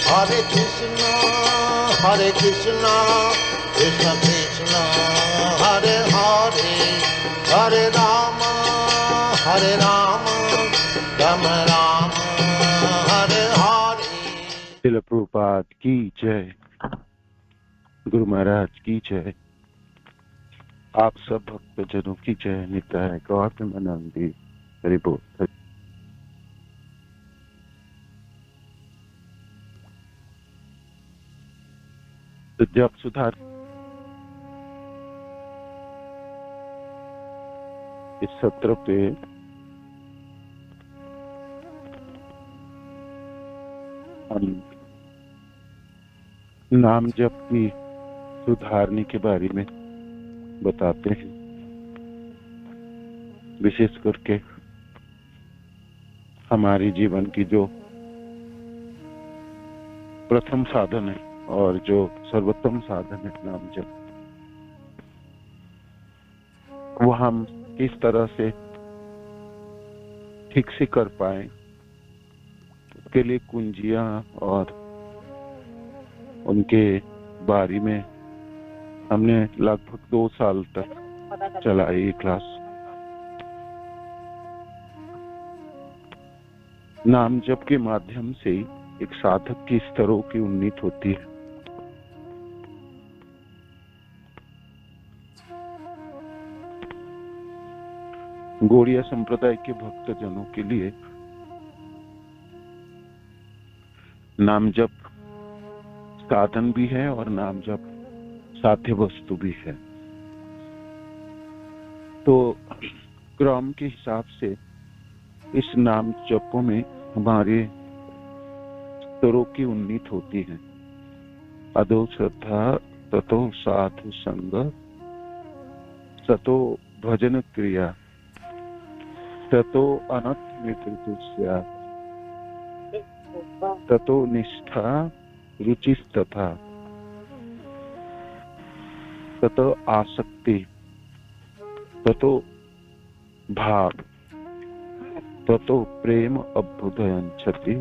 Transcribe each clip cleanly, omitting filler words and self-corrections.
Hare Krishna, Krishna Krishna, Hare Hare, Hare Rama, Rama Rama, Hare Hare। Srila Prabhupada की जय, गुरु महाराज की जय, आप सब भक्तजनों की जय। नित्य गौर प्रेमानंदी हरि बोल। तो जब सुधार इस सत्र पे हम नाम जप की सुधारने के बारे में बताते हैं। विशेष करके हमारे जीवन की जो प्रथम साधन है और जो सर्वोत्तम साधन है नाम जप, वो हम किस तरह से ठीक से कर पाए, उसके लिए कुंजियां और उनके बारे में हमने लगभग 2 साल तक चलाई ये क्लास। नाम जप के माध्यम से एक साधक की स्तरों की उन्नति होती है। गौड़िया संप्रदाय के भक्तजनों के लिए नाम जप साधन भी है और नाम जप साध्य वस्तु भी है। तो क्रम के हिसाब से इस नाम जपों में हमारे स्तरों की उन्नति होती है। अदो श्रद्धा, ततो साधु संग, सतो भजन क्रिया, ततो अनन्यकृतस्या, ततो निष्ठा रुचिस्तथा, ततो आसक्ति, ततो भाव, ततो प्रेम अभ्युदयञ्चति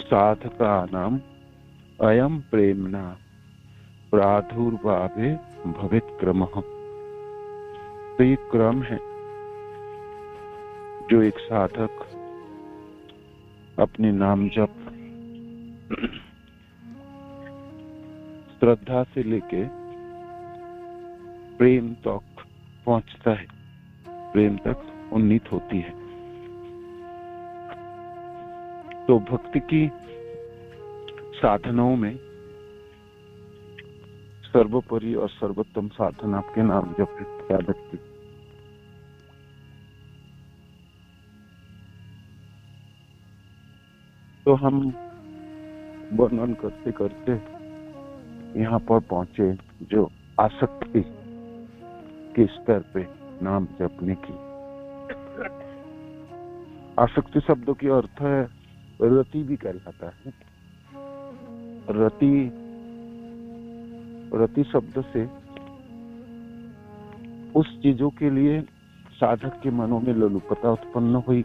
साधकानाम् अयं प्रेम्णा प्रादुर्भावे भवेत् क्रमः। तो ये क्रम है जो एक साधक अपने नाम जप श्रद्धा से लेके प्रेम तक पहुंचता है, प्रेम तक उन्नति होती है। तो भक्ति की साधनाओं में सर्वोपरि और सर्वोत्तम साधन आपके नाम जप याद रखिए। तो हम वर्णन करते करते यहाँ पर पहुंचे जो आसक्ति के स्तर पे नाम जपने की। आसक्ति शब्दों की अर्थ है रति भी कहलाता है। रति शब्द से उस चीजों के लिए साधक के मनों में लोलुपता उत्पन्न हुई,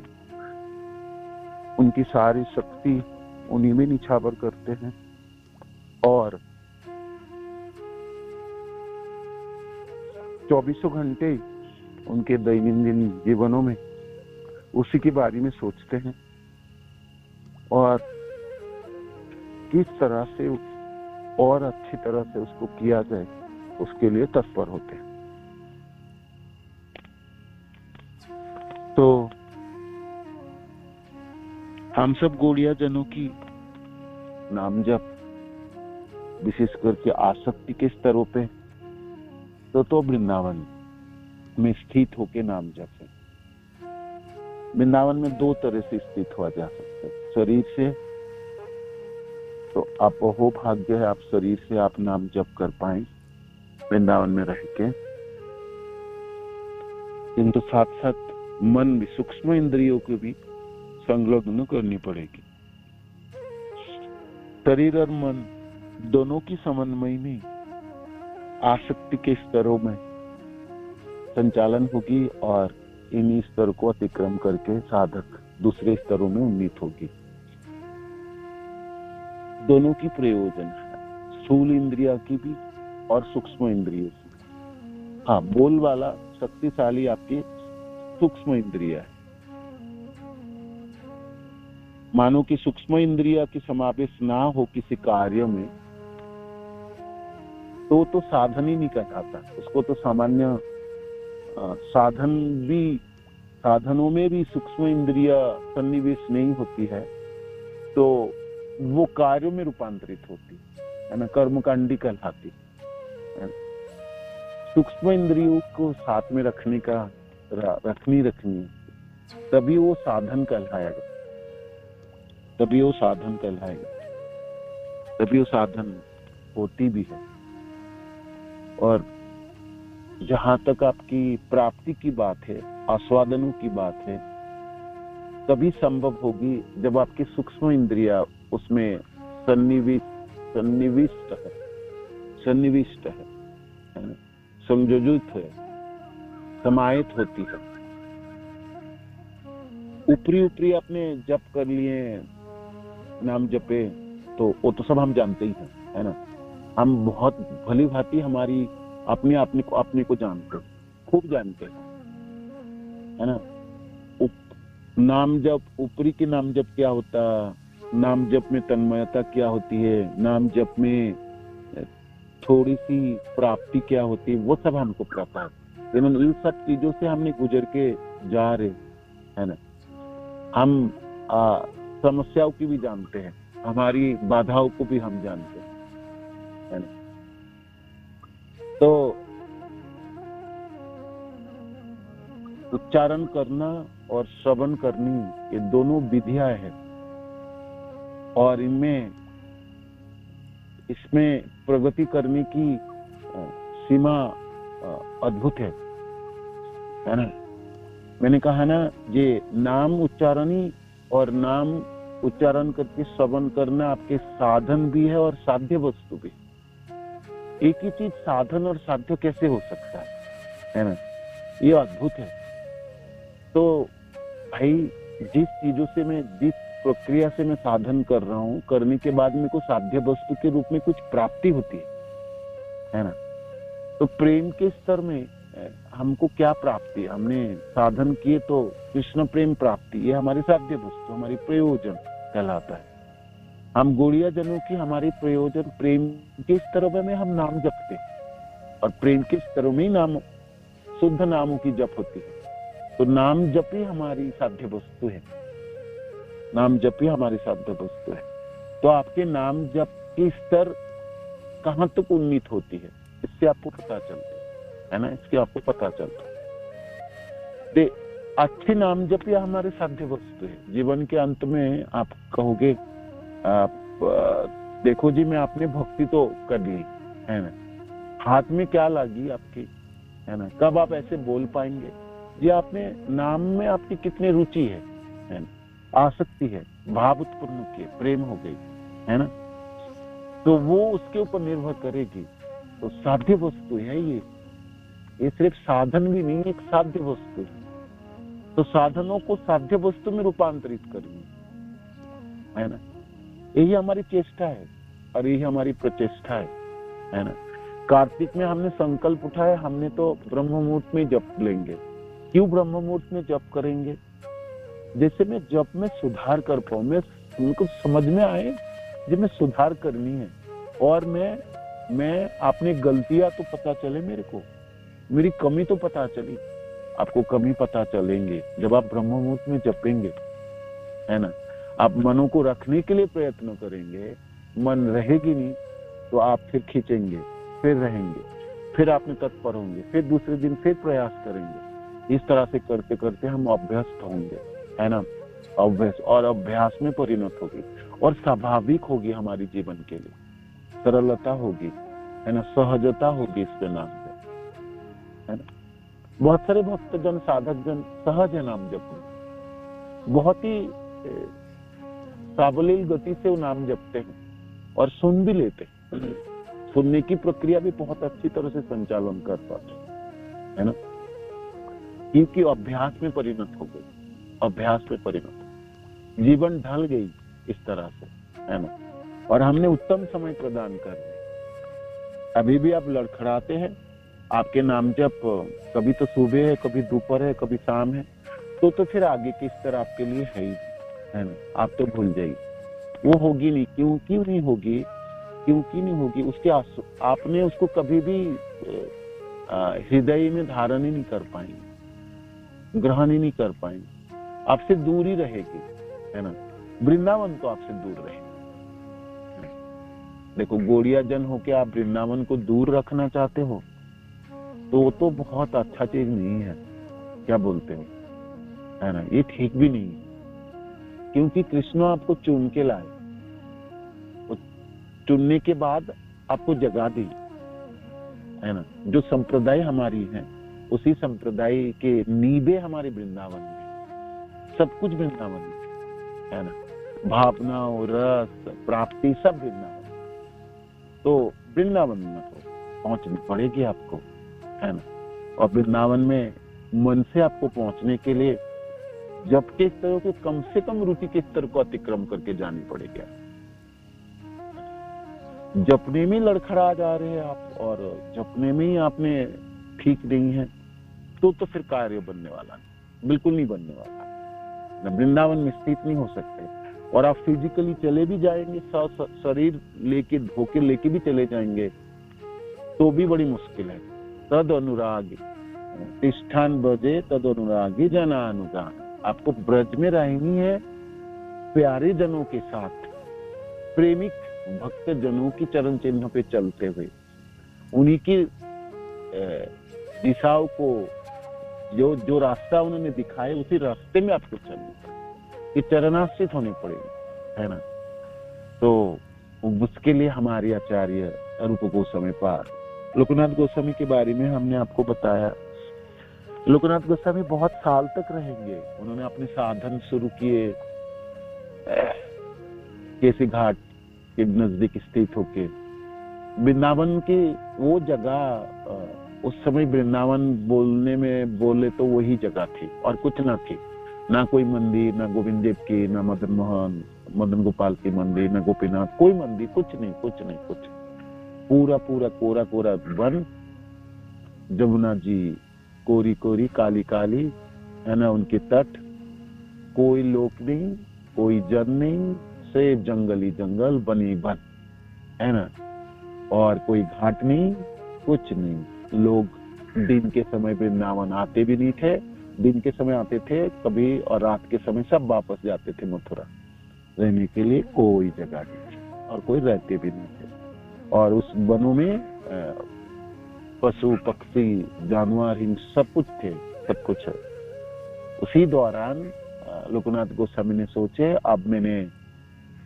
उनकी सारी शक्ति उन्हीं में निछावर करते हैं और 24 घंटे उनके दैनंदिन जीवनों में उसी के बारे में सोचते हैं और किस तरह से और अच्छी तरह से उसको किया जाए उसके लिए तत्पर होते हैं। तो हम सब गौड़िया जनों की नाम जप विशेष करके आसक्ति के स्तरों पे तो वृंदावन में स्थित होके नाम जप है। वृंदावन में 2 तरह से स्थित हुआ जा सकता है। शरीर से तो आप हो भाग्य है, आप शरीर से आप नाम जप कर पाए वृंदावन में रह के, किंतु साथ साथ मन भी, सूक्ष्म इंद्रियों को भी संलग्न करनी पड़ेगी। शरीर और मन दोनों की समन्वय में आसक्ति के स्तरों में संचालन होगी और इन्हीं स्तर को अतिक्रम करके साधक दूसरे स्तरों में उन्नीत होगी। दोनों की प्रयोजन है, स्थूल इंद्रिया की भी और सूक्ष्म इंद्रियों की। हाँ, बोल वाला शक्तिशाली आपकी सूक्ष्म इंद्रिया है। मानो कि सूक्ष्म इंद्रिया की समावेश ना हो किसी कार्य में तो साधन ही नहीं कहलाता। उसको तो सामान्य साधनों में भी सूक्ष्म इंद्रिया सन्निवेश नहीं होती है तो वो कार्यों में रूपांतरित होती है ना, कर्मकांडी कहलाती है। सूक्ष्म इंद्रियों को साथ में रखनी है, तभी वो साधन कहलाएगा, तभी वो साधन होती भी है। और जहां तक आपकी प्राप्ति की बात है, आस्वादनों की बात है, तभी संभव होगी जब आपकी सूक्ष्म इंद्रिया उसमें सन्निविष्ट है, संयोजित है, समाहित होती है। ऊपरी आपने जप कर लिए, नाम जपे, तो वो तो सब हम जानते ही हैं, है ना। हम बहुत भली भांति हमारी अपने को जानते हैं, खूब जानते हैं, है ना। नाम जप, ऊपरी के नाम जप क्या होता, नाम जप में तन्मयता क्या होती है, नाम जप में थोड़ी सी प्राप्ति क्या होती है, वो सब हमको पता है। लेकिन इन सब चीजों से हमने गुजर के जा रहे, है ना। हम समस्याओं की भी जानते हैं, हमारी बाधाओं को भी हम जानते हैं, है ना। तो उच्चारण करना और श्रवण करनी, ये दोनों विधियां हैं और इसमें प्रगति करने की सीमा अद्भुत है ना। मैंने कहा ना, ये नाम उच्चारणी और नाम उच्चारण करके श्रवण करना आपके साधन भी है और साध्य वस्तु भी। एक ही चीज साधन और साध्य कैसे हो सकता है ना, ये अद्भुत है। तो भाई, जिस चीजों से मैं, जिस प्रक्रिया से मैं साधन कर रहा हूँ, करने के बाद मेरे को साध्य वस्तु के रूप में कुछ प्राप्ति होती है ना। तो प्रेम के स्तर में हमको क्या प्राप्ति, हमने साधन किए तो कृष्ण प्रेम प्राप्ति, ये हमारी साध्य वस्तु, हमारी प्रयोजन कहलाता है। हम गौड़िया जनों की हमारी प्रयोजन प्रेम के स्तरों में हम नाम जपते, और प्रेम के स्तरों में ही नाम, शुद्ध नामों की जप होती है। तो नाम जप ही हमारी साध्य वस्तु है, नाम जप ही हमारी साध्य वस्तु है। तो आपके नाम जप की स्तर कहाँ तक उन्नीत होती है, इससे आपको पता चलता है ना, इसके आपको पता चलता है। अच्छे नाम जप या हमारे साध्य वस्तु है। जीवन के अंत में आप कहोगे, देखो जी, मैं आपने भक्ति तो कर ली, है ना, हाथ में क्या लगी आपकी, है ना, कब आप ऐसे बोल पाएंगे जी आपने नाम में आपकी कितनी रुचि है ना, आसक्ति है, भाव उत्पन्न किए, प्रेम हो गई, है ना। तो वो उसके ऊपर निर्भर करेगी। तो साध्य वस्तु है ये सिर्फ साधन भी नहीं, एक साध्य वस्तु है। तो साधनों को साध्य वस्तु में रूपांतरित करनी, है ना, यही हमारी चेष्टा है और यही हमारी प्रचेष्टा है ना। कार्तिक में हमने संकल्प उठाया, हमने तो ब्रह्म मुहूर्त में जप लेंगे। क्यों ब्रह्म मुहूर्त में जप करेंगे? जैसे मैं जप में सुधार कर पाऊं, मुझको समझ में आए जब मैं सुधार करनी है, और मैं अपनी गलतियां तो पता चले, मेरे को मेरी कमी तो पता चली। आपको कमी पता चलेंगे जब आप ब्रह्म मुहूर्त में जपेंगे, है ना। आप मनों को रखने के लिए प्रयत्न करेंगे, मन रहेगी नहीं तो आप फिर खींचेंगे, फिर रहेंगे, फिर आप में तत्पर होंगे, फिर दूसरे दिन फिर प्रयास करेंगे। इस तरह से करते करते हम अभ्यस्त होंगे, है ना। अभ्यास और अभ्यास में परिणत होगी और स्वाभाविक होगी हमारी जीवन के लिए, सरलता होगी, है ना, सहजता होगी इसके नाम से, है ना। बहुत सारे भक्तजन, साधक जन सहज है नाम जपते, बहुत ही सावलील गति से वो नाम जपते हैं और सुन भी लेते हैं। सुनने की प्रक्रिया भी बहुत अच्छी तरह से संचालन कर पाते, है ना, क्योंकि अभ्यास में परिणत हो गई, अभ्यास में परिणत, जीवन ढल गई इस तरह से, है ना। और हमने उत्तम समय प्रदान कर दिया। अभी भी आप लड़खड़ाते हैं, आपके नाम जब कभी तो सुबह है, कभी दोपहर है, कभी शाम है, तो फिर आगे की स्तर आपके लिए है ही, है ना। आप तो भूल जाइए, वो होगी नहीं। क्यों नहीं होगी? क्योंकि नहीं होगी, उसके आपने उसको कभी भी हृदय में धारण ही नहीं कर पाएंगे, ग्रहण ही नहीं कर पाएंगे, आपसे दूर ही रहेगी, है ना। वृंदावन तो आपसे दूर रहेगा। देखो, गौड़िया जन होके आप वृंदावन को दूर रखना चाहते हो तो वो तो बहुत अच्छा चीज नहीं है, क्या बोलते हो, है ना। ये ठीक भी नहीं है, क्योंकि कृष्ण आपको चुन के लाए, चुनने के बाद आपको जगा दी, है ना। जो संप्रदाय हमारी है, उसी संप्रदाय के नीबे हमारे वृंदावन में, सब कुछ वृंदावन में, है ना। भावना और रस प्राप्ति सब वृंदावन। तो वृंदावन में तो पहुंचनी पड़ेगी आपको, है ना। और वृंदावन में मन से आपको पहुंचने के लिए जप के स्तरों के कम से कम रुचि के स्तर को अतिक्रम करके जानी पड़ेगी। जपने में लड़खड़ा जा रहे हैं आप, और जपने में ही आपने ठीक नहीं है, तो फिर कार्य बनने वाला नहीं, बिल्कुल नहीं बनने वाला। वृंदावन में स्थित नहीं हो सकते। और आप फिजिकली चले भी जाएंगे, शरीर लेके धोके लेके भी चले जाएंगे, तो भी बड़ी मुश्किल है। तद अनुरागी तिष्ठान बजे तद अनुरागी जना अनुगान। आपको ब्रज में रहनी है प्यारे जनों के साथ, प्रेमिक भक्त जनों की चरण चिन्ह पे चलते हुए, उन्हीं की दिशाओं को, जो रास्ता उन्होंने दिखाए उसी रास्ते में आपको चलना, ये चरणाश्रित होने पड़ेगी, है ना। तो उसके लिए हमारे आचार्य रूप गोस्वामी पाद लोकनाथ गोस्वामी के बारे में हमने आपको बताया। लोकनाथ गोस्वामी बहुत साल तक रहेंगे। उन्होंने अपने साधन शुरू किए केसी घाट के नजदीक स्थित होके। वृंदावन की वो जगह, उस समय वृंदावन बोले तो वही जगह थी और कुछ ना थी, ना कोई मंदिर, ना गोविंद देव की, ना मदन गोपाल की मंदिर, ना गोपीनाथ, कोई मंदिर, कुछ नहीं। पूरा कोरा वन, जमुना जी कोरी काली, है ना, उनके तट, कोई लोक नहीं, कोई जन नहीं, सिर्फ जंगल ही जंगल, बनी वन, है ना। और कोई घाट नहीं, कुछ नहीं। लोग दिन के समय वृंदावन आते भी नहीं थे, दिन के समय आते थे कभी, और रात के समय सब वापस जाते थे मथुरा। रहने के लिए कोई जगह नहीं थी और कोई रहते भी नहीं थे। और उस वनों में पशु पक्षी जानवर हिंस सब कुछ थे, सब कुछ है। उसी दौरान लोकनाथ गोस्वामी ने सोचे, अब मैंने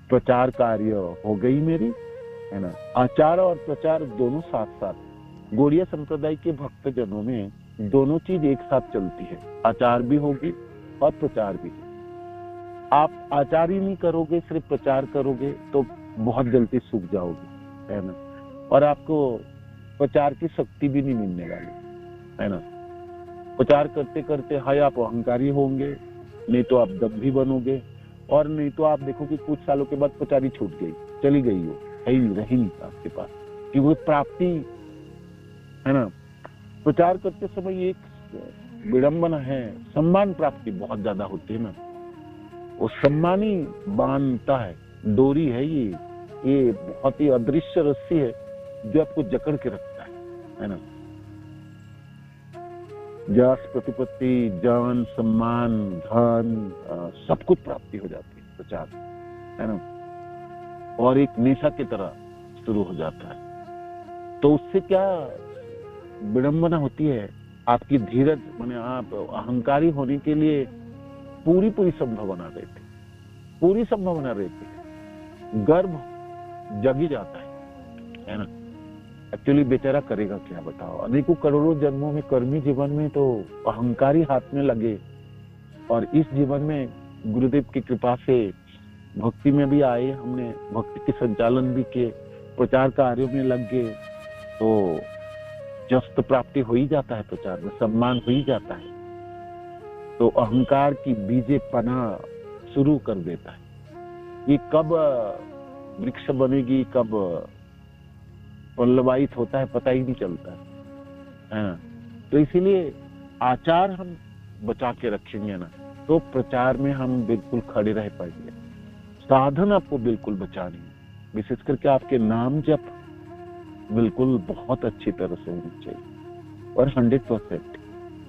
प्रचार कार्य हो गई मेरी, है ना। आचार और प्रचार दोनों साथ साथ। गौड़िया संप्रदाय के भक्त जनों में दोनों चीज एक साथ चलती है, आचार भी होगी और प्रचार भी। आप आचार ही नहीं करोगे, सिर्फ प्रचार करोगे तो बहुत जल्दी सूख जाओगे, है ना। और आपको प्रचार की शक्ति भी नहीं मिलने वाली, है ना। प्रचार करते करते हाय आप अहंकारी होंगे, नहीं तो आप दम्भी बनोगे, और नहीं तो आप देखो कि कुछ सालों के बाद प्रचारी छूट गई, चली गई हो, है ही नहीं, रही नहीं आपके पास, कि वो प्राप्ति, है ना। प्रचार करते समय एक विडंबना है, सम्मान प्राप्ति बहुत ज्यादा होती है ना। वो सम्मान ही बांधता है, डोरी है ये बहुत ही अदृश्य रस्सी है जो आपको जकड़ के रखता है ना। यश, प्रतिपत्ति, जन, सम्मान, धन, सब कुछ प्राप्ति हो जाती है प्रचार, है ना। और एक नेशा की तरह शुरू हो जाता है। तो उससे क्या विडंबना होती है, आपकी धीरज, माने आप अहंकारी होने के लिए पूरी संभावना रहती, पूरी संभावना रहती है, गर्भ जग ही जाता है ना। एक्चुअली बेचारा करेगा क्या, बताओ। अनेकों करोड़ों जन्मों में कर्मी जीवन में तो अहंकारी हाथ में लगे, और इस जीवन में गुरुदेव की कृपा से भक्ति में भी आए, हमने भक्ति के संचालन भी किए, प्रचार कार्यों में लग गए, तो जस्त प्राप्ति हो ही जाता है, प्रचार में सम्मान हो ही जाता है। तो अहंकार की बीजे पना शुरू कर देता है। ये कब वृक्ष बनेगी, कब पल्लवायित होता है पता ही नहीं चलता है। तो इसीलिए आचार हम बचा के रखेंगे ना, तो प्रचार में हम बिल्कुल खड़े रह पाएंगे। साधन आपको बिल्कुल बचानी है, विशेष करके आपके नाम जप बिल्कुल बहुत अच्छी तरह से होनी चाहिए और 100%।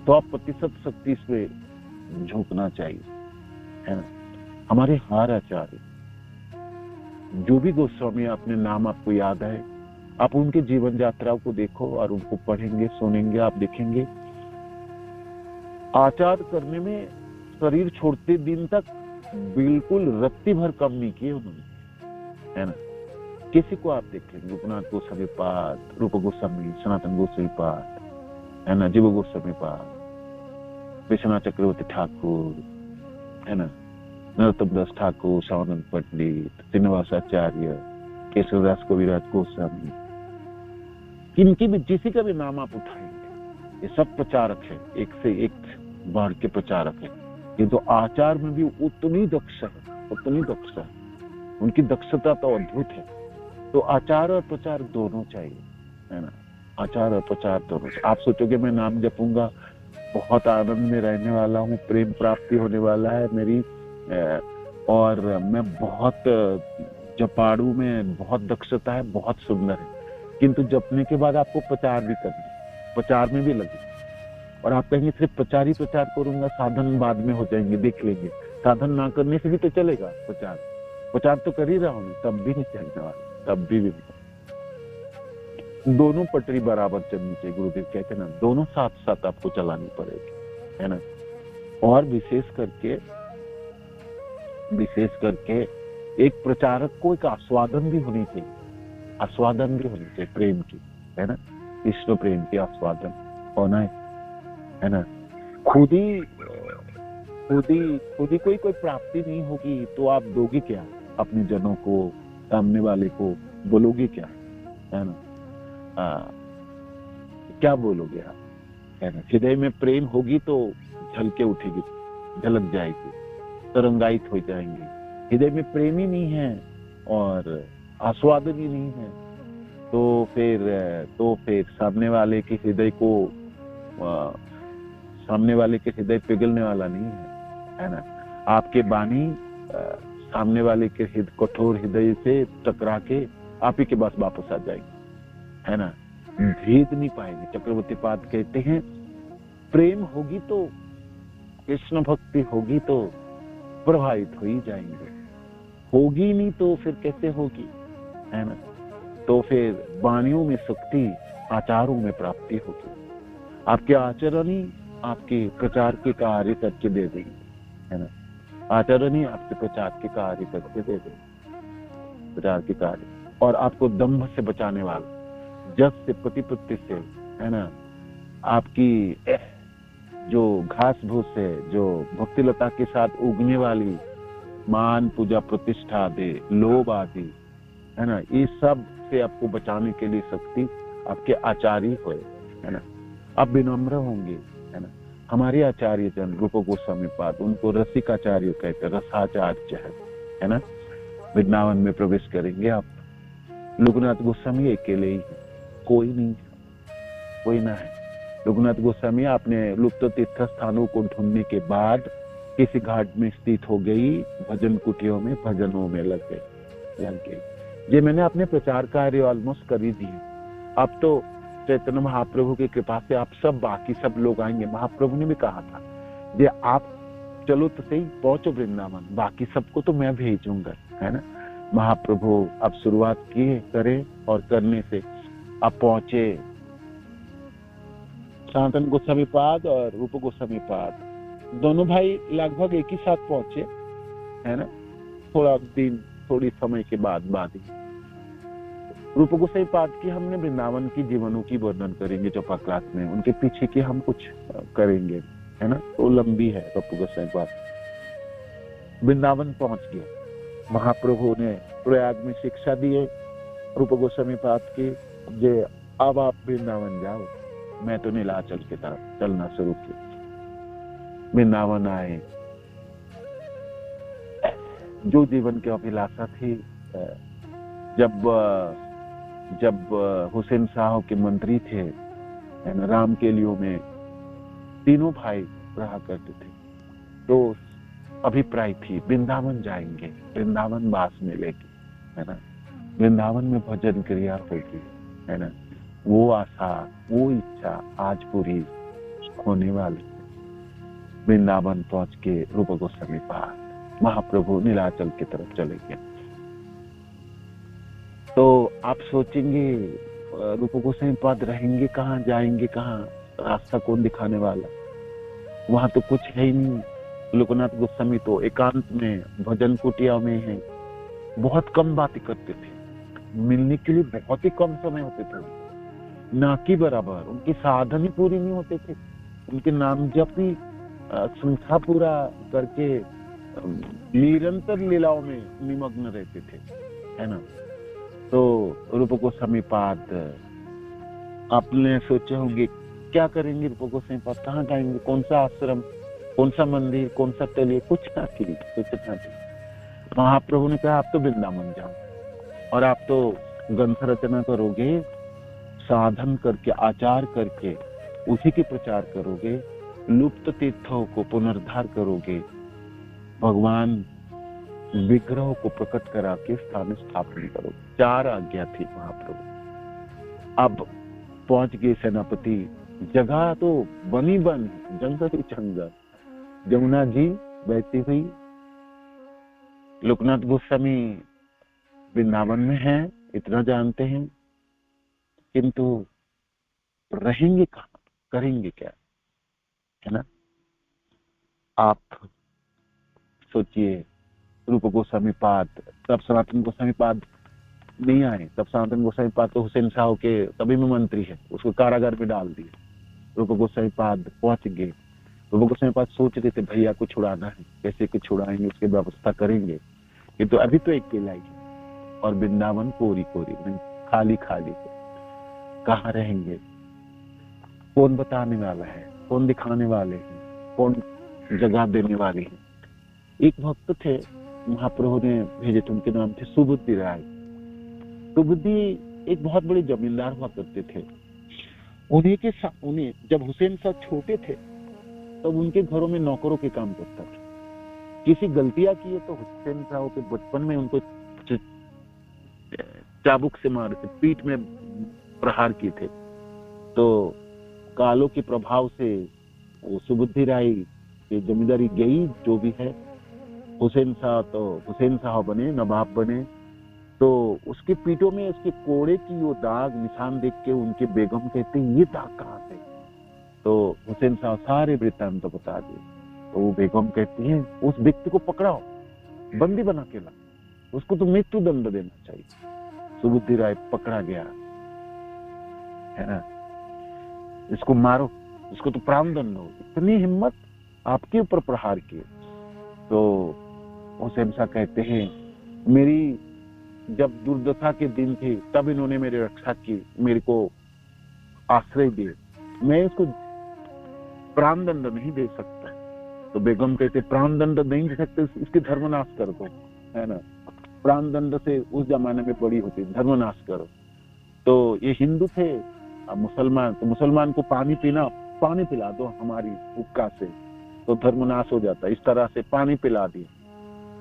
तो आप प्रतिशत शक्ति पे झोंकना चाहिए, है ना। हमारे हर आचार्य, जो भी गोस्वामी अपने नाम आपको याद है, आप उनके जीवन यात्राओं को देखो और उनको पढ़ेंगे, सुनेंगे, आप देखेंगे आचार करने में शरीर छोड़ते दिन तक बिल्कुल रत्ती भर कम नहीं किए उन्होंने, है ना। किसी को आप देखेंगे, रघुनाथ गोस्वामी पाद, रूप गोस्वामी, सनातन गोस्वामी पाद, है ना, जीव गोस्वामी पाद, विश्वनाथ चक्रवर्ती ठाकुर, है ना, नरोत्तम दास ठाकुर, सावनंद पंडित, श्रीनिवासाचार्य, केशवदास कविराज गोस्वामी, इनकी भी जिसी का भी नाम आप उठाएंगे, ये सब प्रचारक है, एक से एक बाढ़ के प्रचारक है। ये तो आचार में भी उतनी दक्ष है, उनकी दक्षता तो अद्भुत है। तो आचार और प्रचार दोनों चाहिए, है ना, आचार और प्रचार दोनों। आप सोचोगे मैं नाम जपूंगा, बहुत आनंद में रहने वाला हूँ, प्रेम प्राप्ति होने वाला है मेरी, और मैं बहुत जपाड़ू में बहुत दक्षता है, बहुत सुंदर है, किंतु जपने के बाद आपको प्रचार भी करना, प्रचार में भी लगे, और आप कहेंगे सिर्फ प्रचार ही प्रचार करूंगा, साधन बाद में हो जाएंगे, देख लेंगे। साधन ना करने से भी तो चलेगा, प्रचार तो कर ही रहा हूँ, तब भी नहीं चलने वाला, तब भी नहीं। दोनों पटरी बराबर चलनी चाहिए, गुरुदेव कहते हैं ना, दोनों साथ साथ आपको चलानी पड़ेगी, है ना। और विशेष करके एक प्रचारक को एक आस्वादन भी होनी चाहिए, प्रेम की, है ना, कृष्ण प्रेम की आस्वादन होना है ना। खुद ही कोई प्राप्ति नहीं होगी तो आप दोगे क्या अपने जनों को, सामने वाले को बोलोगे क्या, है ना। क्या बोलोगे आप, है ना। हृदय में प्रेम होगी तो झलके उठेगी, झलक जाएगी, तरंगायित हो जाएंगे। हृदय में प्रेम ही नहीं है और आस्वादन ही नहीं है, तो फिर सामने वाले के हृदय पिघलने वाला नहीं है ना। आपके वाणी सामने वाले के कठोर हृदय से टकरा के आप ही के पास वापस आ जाएगी, है ना, भेद नहीं पाएंगे। चक्रवर्ती पाद कहते हैं प्रेम होगी तो, कृष्ण भक्ति होगी तो प्रभावित हो ही जाएंगे, होगी नहीं तो फिर कैसे होगी, है ना। तो फिर वाणियों में शक्ति, आचारों में प्राप्ति होगी। आपके आचरण ही आपके प्रचार के कार्य करके दे देंगे, है ना। आचरण ही आपके प्रचार के कार्य करके दे देंगे, प्रचार के कार्य। और आपको दंभ से बचाने वाला, जस से, प्रतिपत्ति से, है ना, आपकी जो घास भूस है, जो भक्ति लता के साथ उगने वाली मान, पूजा, प्रतिष्ठा दे, लोभ आदि, है ना, ये सब से आपको बचाने के लिए शक्ति आपके आचार्य होए, है ना। आप विनम्र होंगे, है ना। हमारे आचार्य जन रूप गोस्वामी पाद, उनको रसिक आचार्य कहते हैं, रसाचार्य है ना। वृंदावन में प्रवेश करेंगे आप, रघुनाथ गोस्वामी अकेले ही है, कोई नहीं, कोई ना है। रघुनाथ गोस्वामी आपने लुप्त तीर्थ स्थानों को ढूंढने के बाद किसी घाट में स्थित हो गई, भजन कुटियों में भजनों में लग गई। ये मैंने अपने प्रचार कार्य ऑलमोस्ट कर ही दिए। अब तो चैतन्य महाप्रभु की कृपा से आप सब, बाकी सब लोग आएंगे। महाप्रभु ने भी कहा था ये आप चलो तो सही, पहुंचो वृंदावन, बाकी सबको तो मैं भेजूंगा, है ना। महाप्रभु अब शुरुआत करें और करने से अब पहुंचे सनातन गोस्वामी पाद और रूप गोस्वामी पाद, दोनों भाई लगभग एक ही साथ पहुंचे, है ना। थोड़ी समय के बाद ही रूप गोस्वामी पाद की हमने वृंदावन की जीवनों की वर्णन करेंगे चौपा क्लास में, उनके पीछे की हम कुछ करेंगे, है ना। तो लंबी है रूप गोस्वामी पाद। वृंदावन पहुंच गया, महाप्रभु ने प्रयाग में शिक्षा दिए रूप गोस्वामी पाद की, जे अब आप वृंदावन जाओ, मैं तो नीलाचल की तरफ चलना शुरू किया। वृंदावन आए, जो जीवन की अभिलाषा थी जब हुसैन शाह के मंत्री थे, है ना, राम के लियो में तीनों भाई रहा करते थे, तो अभिप्राय थी वृंदावन जाएंगे, वृंदावन बास मिलेगी, है ना, वृंदावन में भजन क्रिया होगी, है ना। वो आशा, वो इच्छा आज पूरी होने वाली है। वृंदावन पहुंच के रूप गोस्वामी पाद महाप्रभु नीलाचल की तरफ चले गए। तो आप सोचेंगे रूप गोस्वामी पाद रहेंगे कहाँ, जाएंगे कहाँ, रास्ता कौन दिखाने वाला, वहां तो कुछ है ही नहीं। लोकनाथ गोस्वामी तो एकांत में भजन कुटिया में है, बहुत कम बातें करते थे, मिलने के लिए बहुत ही कम समय होते थे, ना कि बराबर उनकी साधन ही पूरी नहीं होते थे, उनके नाम जप ही संख्या पूरा करके निरंतर लीलाओं में निमग्न रहते थे, है ना। तो रूप गोस्वामी पाद, आपने सोचे होंगे क्या करेंगे रूप गोस्वामी पाद, कहाँ जाएंगे, कौन सा आश्रम, कौन सा मंदिर, कौन सा तलिए, कुछ ना थी, कुछ ना थी। महाप्रभु ने कहा आप तो वृंदावन जाओ और आप तो ग्रंथ रचना करोगे, साधन करके, आचार करके उसी के प्रचार करोगे, लुप्त तीर्थों को पुनर्धार करोगे, भगवान विग्रह को प्रकट करा के स्थान स्थापन करो। 4 आज्ञा थी महाप्रभु। अब पहुंच गए सेनापति, जगह तो बनी बन, जंगल ही जंगल, जमुना जी बहती हुई। लोकनाथ गोस्वामी वृंदावन में है, इतना जानते हैं, किंतु रहेंगे कहाँ, करेंगे क्या, है ना। आप सोचिए, रूप गोस्वामी पाद, तब सनातन गोस्वामी पाद नहीं आए, तब सनातन गोस्वामी पाद तो हुसैन शाह के तभी में मंत्री है, उसको कारागार में डाल दिए। रूप गोस्वामी पाद पहुंच गए। रूप गोस्वामी पाद सोच रहे थे भैया को छुड़ाना है, कैसे को छुड़ाएंगे, उसकी व्यवस्था करेंगे, किंतु अभी तो अकेला ही है और वृंदावन कोरी कोरी खाली खाली है, कहाँ रहेंगे, कौन बताने वाला है, कौन दिखाने वाले हैं, कौन जगह देने वाले हैं। एक भक्त थे, महाप्रभु ने भेजे थे, उनके नाम थे सुबुद्धि राय। सुबुद्धि एक बहुत बड़े जमींदार हुआ करते थे। उन्हें जब हुसैन शाह छोटे थे तब उनके घरों में नौकरों के काम करता था। किसी गलतियां किए तो हुसैन शाह के बचपन में उनको चाबुक से मारे थे, पीठ में प्रहार किए थे। तो कालों के प्रभाव से वो सुबुद्धि राय की जमींदारी गई, जो भी है। हुसैन शाह बने, नवाब बने। तो उसके पीठों में उसके कोड़े की वो दाग निशान देख के उनके बेगम कहते ये दाग कहाँ से? तो हुसैन शाह सारे वृत्तांत तो बता दिए। तो वो बेगम कहती है उस व्यक्ति को पकड़ाओ, बंदी बना के ला, उसको तो मृत्यु दंड देना चाहिए। सुबुद्धि राय पकड़ा गया, है ना, इसको मारो, इसको तो प्राण दंड हो। इतनी हिम्मत, आपके ऊपर प्रहार किए। तो हुसैन शाह कहते हैं मेरी जब दुर्दशा के दिन थे तब इन्होंने मेरी रक्षा की, मेरे को आश्रय दिए, मैं इसको प्राण दंड नहीं दे सकता। तो बेगम कहते प्राण दंड नहीं दे सकते, इसके धर्मनाश कर दो, है ना। प्राण दंड से उस जमाने में बड़ी होती, धर्मनाश करो। तो ये हिंदू थे, मुसलमान, तो मुसलमान को पानी पिला दो हमारी उपका से, तो धर्मनाश हो जाता। इस तरह से पानी पिला दिए।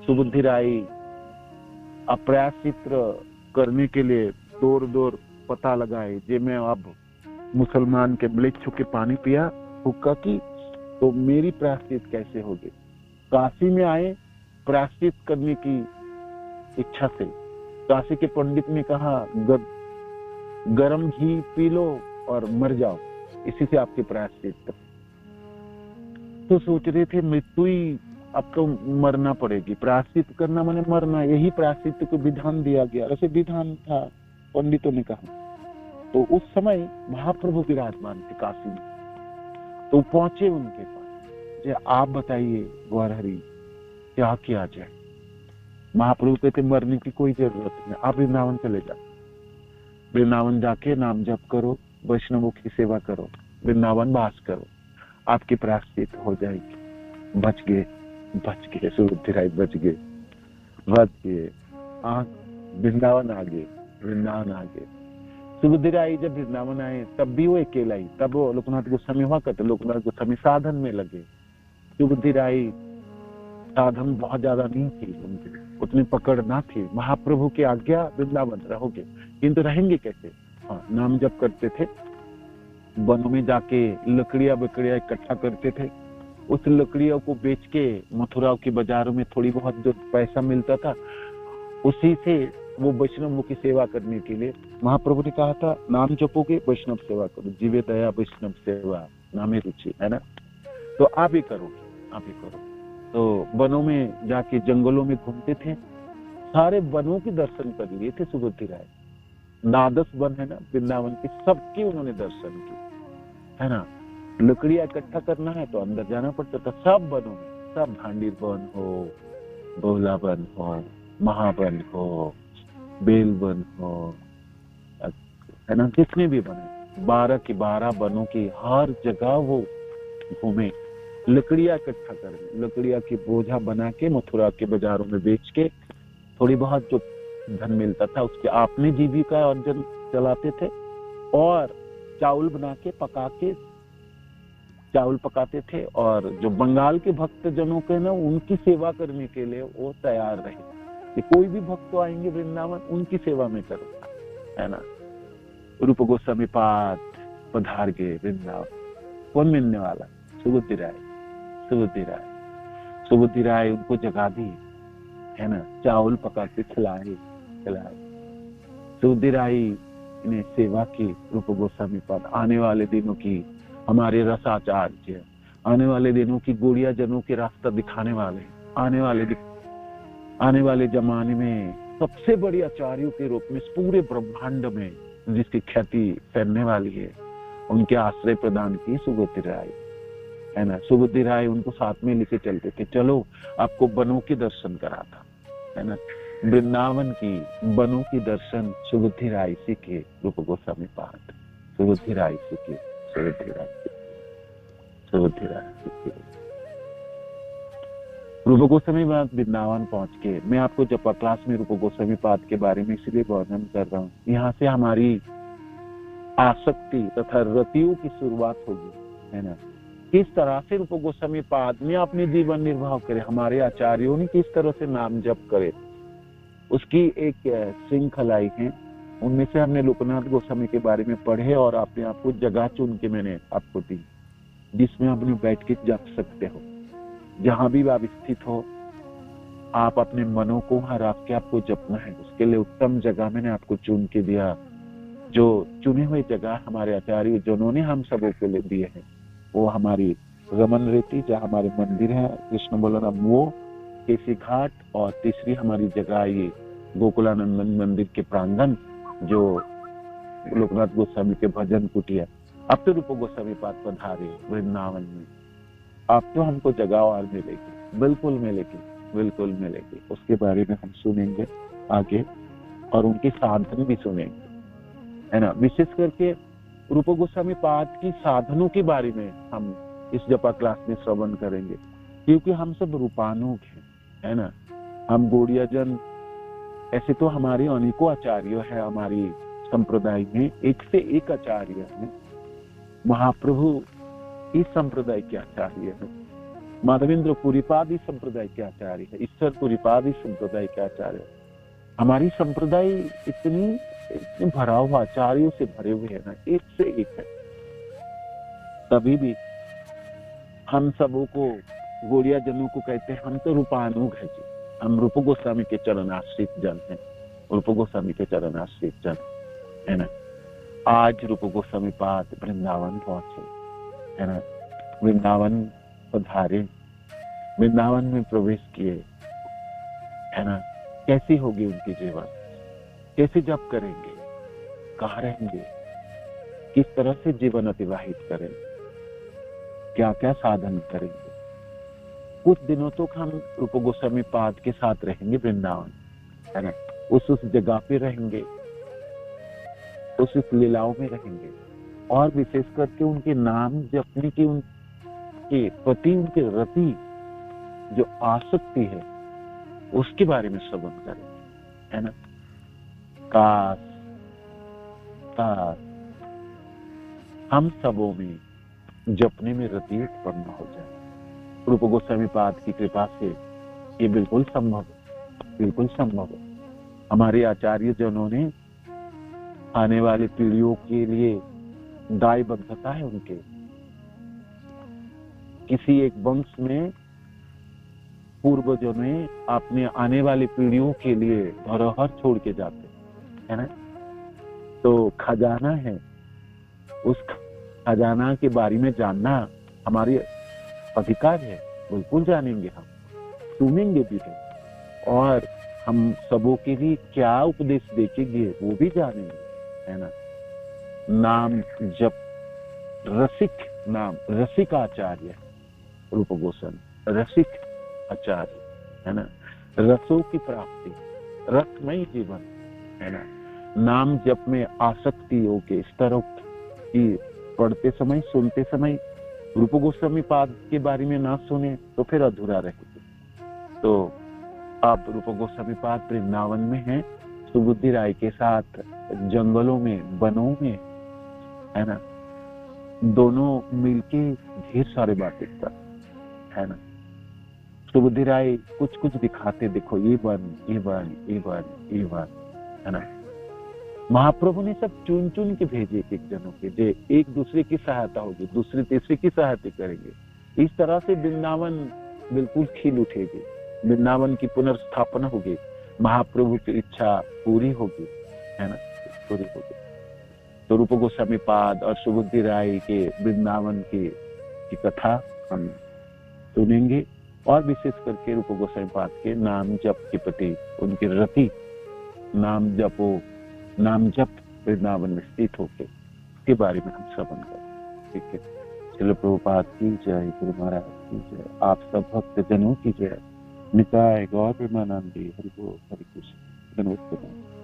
सुबुद्धि राय अप्रयासित करने के लिए दूर पता लगाए, जे मैं अब मुसलमान के ब्लेड छू के पानी पिया हुक्का की, तो मेरी प्रायश्चित कैसे होगी। काशी में आए प्रायश्चित करने की इच्छा से। काशी के पंडित ने कहा गरम घी पी लो और मर जाओ, इसी से आपकी प्रायश्चित। तो सोच रहे थे मृत्यु ही, अब तो मरना पड़ेगी, प्रायश्चित करना माने मरना, यही प्रायश्चित को विधान दिया गया, ऐसे विधान था, पंडितों ने कहा। तो उस समय महाप्रभु विराजमान थे काशी में। तो पहुंचे उनके पास, जे आप बताइए गौर हरि क्या किया जाए। महाप्रभु कहते मरने की कोई जरूरत नहीं, आप वृंदावन चले जाओ, वृंदावन जाके नाम जप करो, वैष्णवों की सेवा करो, वृंदावन वास करो, आपकी प्रायश्चित हो जाएगी। बच गए सुबुद्धि राय, बच गए। वृंदावन आगे, वृंदावन आगे। सुबुद्धिराई जब वृंदावन आए तब भी वो अकेला ही, तब वो लोकनाथ गोस्वामी हुआ करते, लोकनाथ गोस्वामी साधन में लगे। सुबुद्धिराई साधन बहुत ज्यादा नहीं थी उनकी, उतनी पकड़ ना थी। महाप्रभु की आज्ञा वृंदावन रहोगे, किंतु रहेंगे कैसे? हाँ, नाम जप करते थे, वनों में जाके लकड़ियां बकड़ियां इकट्ठा करते थे, उस लकड़ियों को बेच के मथुरा की बाजारों में थोड़ी बहुत जो पैसा मिलता था उसी से वो वैष्णवों की सेवा करने के लिए, महाप्रभु ने कहा था नाम जपोगे वैष्णव सेवा करो, जीवे दया वैष्णव सेवा नामे रुचि, है ना। तो आप ही करोगे, आप ही करो। तो वनों में जाके जंगलों में घूमते थे, सारे वनों के दर्शन कर लिए थे सुबुद्धिराय। 9-10 वन है ना वृंदावन के, सबके उन्होंने दर्शन किए, है ना। लकड़ियां इकट्ठा करना है तो अंदर जाना पड़ता था, सब वनों में, सब भांडीर वन हो, बोला वन हो, महावन हो, बेल वन हो, है ना, जितने भी बने 12 के 12 वनों की हर जगह वो घूमे, लकड़ियां इकट्ठा करने, लकड़ियां की बोझा बना के मथुरा के बाजारों में बेच के थोड़ी बहुत जो धन मिलता था उसके आपने जीविका अर्जन चलाते थे, और चावल बना के पका के चावल पकाते थे, और जो बंगाल के भक्त जनों के ना उनकी सेवा करने के लिए वो तैयार रहे कि कोई भी भक्त आएंगे वृंदावन उनकी सेवा में करो, है ना। रूप गोस्वामी पाद पधार गए वृंदावन, कौन मिलने वाला? सुबुद्धिराय, सुबुद्धिराय, सुबुद्धिराय उनको जगा दी, है ना, चावल पका के खिलाए। सुबुद्धिराय ने सेवा की रूप गोस्वामी पाद। आने वाले दिनों की हमारे रसाचार्य, आने वाले दिनों की गौड़िया जनों के रास्ता दिखाने वाले, आने वाले जमाने में सबसे बड़ी आचार्यों के रूप में पूरे ब्रह्मांड में जिसकी ख्याति फैलने वाली है, उनके आश्रय प्रदान की सुबुद्धिराय, है ना। सुबुद्धिराय उनको साथ में लेके चलते थे, चलो आपको वनों के दर्शन कराता, है ना। वृंदावन की वनों की दर्शन सुबुद्धिराय सीखे रूप गोस्वामी पाद, सुबुद्धिराय सीखे, सुबुद्धिराय सीखे। रूप गोस्वामी पाद वृंदावन पहुंच के, मैं आपको जपा क्लास में रूप गोस्वामी पाद के बारे में इसलिए वर्णन कर रहा हूँ, यहाँ से हमारी आसक्ति तथा रतियों की शुरुआत होगी, है ना। किस तरह से रूप गोस्वामी पाद में अपने जीवन निर्वाह करे, हमारे आचार्यों ने किस तरह से नाम जप करे, उसकी एक श्रृंखलाई है। उनमें से हमने लोकनाथ गोस्वामी के बारे में पढ़े और अपने आप को जगह चुन के मैंने आपको दी, जिसमें अपने बैठ के जप सकते हो। जहां भी आप स्थित हो, आप अपने मनों को वहां रख के आपको जपना है। उसके लिए उत्तम जगह मैंने आपको चुन के दिया, जो चुने हुए जगह हमारे आचार्य जिन्होंने हम सबों के लिए दिए हैं, वो हमारी रमन रेती जहाँ हमारे मंदिर है कृष्ण बोलना, वो केसी घाट, और तीसरी हमारी जगह ये गोकुलानंदन मंदिर के प्रांगण जो लोकनाथ गोस्वामी के भजन कुटिया। अब तो रूप गोस्वामी पाद पधारे वृंदावन में, अब तो हमको जगह और मिलेगी, बिल्कुल मिलेगी, बिल्कुल मिलेगी। उसके बारे में हम सुनेंगे आगे, और उनके साधन भी सुनेंगे, है ना। विशेष करके रूप गोस्वामी पाद की साधनों के बारे में हम इस जपा क्लास में श्रवण करेंगे, क्योंकि हम सब रूपानुग हैं, है ना। हम गौड़िया जन, ऐसे तो हमारे अनेकों आचार्य है हमारी संप्रदाय में, एक से एक आचार्य है। महाप्रभु इस संप्रदाय के आचार्य है, माधवेंद्र पुरीपाद इस संप्रदाय के आचार्य है, ईश्वर पुरीपाद इस संप्रदाय के आचार्य है। हमारी संप्रदाय इतने भरा हुआ आचार्यों से भरे हुए है ना, एक से एक है। तभी भी हम सबों को गौड़िया जनों को कहते हैं हम तो रूपानुग है जी, हम रूप गोस्वामी के चरणाश्रित जन हैं, रूप गोस्वामी के चरणाश्रित जन, है ना। आज रूप गोस्वामी पाद वृंदावन पहुंचे, है ना, वृंदावन पधारे, वृंदावन में प्रवेश किए, है ना। कैसी होगी उनकी जीवन, कैसे जप करेंगे, कहाँ रहेंगे, किस तरह से जीवन अतिवाहित करेंगे, क्या क्या साधन करेंगे। कुछ दिनों तक हम रूप गोस्वामी पाद के साथ रहेंगे वृंदावन, है ना। उस जगह पे रहेंगे, उस लीलाओं में रहेंगे, और विशेष करके उनके नाम जपने की, उनके प्रति उनके रति जो आसक्ति है उसके बारे में श्रवण करें, है ना। काश काश हम सबों में जपने में रति उत्पन्न हो जाए। रूप गोस्वामी पाद की कृपा से ये बिल्कुल संभव है, बिल्कुल संभव है। हमारे आचार्य जनों ने आने वाली पीढ़ियों के लिए दायबद्धता है उनके। किसी एक वंश में पूर्वजों ने अपने आने वाली पीढ़ियों के लिए धरोहर छोड़ के जाते है ना। तो खजाना है, उस खजाना के बारे में जानना हमारी अधिकार है। बिल्कुल जानेंगे, हम सुनेंगे भी है, और हम सबों के लिए क्या उपदेश देखेंगे वो भी जानेंगे, है ना। नाम जप रसिक, नाम रसिक आचार्य रूप गोस्वामी, रसिक आचार्य, है ना। रसों की प्राप्ति, रसमय जीवन, है ना। नाम जप में आसक्ति होके इस तरह की पढ़ते समय, सुनते समय रूप गोस्वामी पाद के बारे में ना सुने तो फिर अधूरा रहेगी। तो आप रूप गोस्वामी पाद वृंदावन में हैं, सुबुद्धि राय के साथ जंगलों में, वनों में, है ना। दोनों मिलके ढेर सारे बातें कर, है ना। सुबुद्धि राय कुछ कुछ दिखाते, देखो ये वन, ये वन, ये वन, ये वन, है ना। महाप्रभु ने सब चुन चुन के भेजे एक जनों के, जो एक दूसरे की सहायता होगी, दूसरे तीसरे की सहायता करेंगे। इस तरह से वृंदावन बिल्कुल खिल उठेगी, वृंदावन की पुनर्स्थापना होगी, महाप्रभु की इच्छा पूरी होगी, है ना, पूरी होगी। तो रूप गोस्वामी पाद और सुबुद्धि राय के वृंदावन की कथा हम सुनेंगे, और विशेष करके रूप गोस्वामी पाद के नाम जप के प्रति उनकी रति, नाम जपो, नाम जप वृंदावन में स्थित होके उसके बारे में हम श्रवण करें। ठीक है। श्रील प्रभुपाद की जय, गुरु महाराज की जय, आप सब भक्त जनों की जय। निताय गौर प्रेमानंदी, हरि बोल, हरि कृष्ण, धन्यवाद।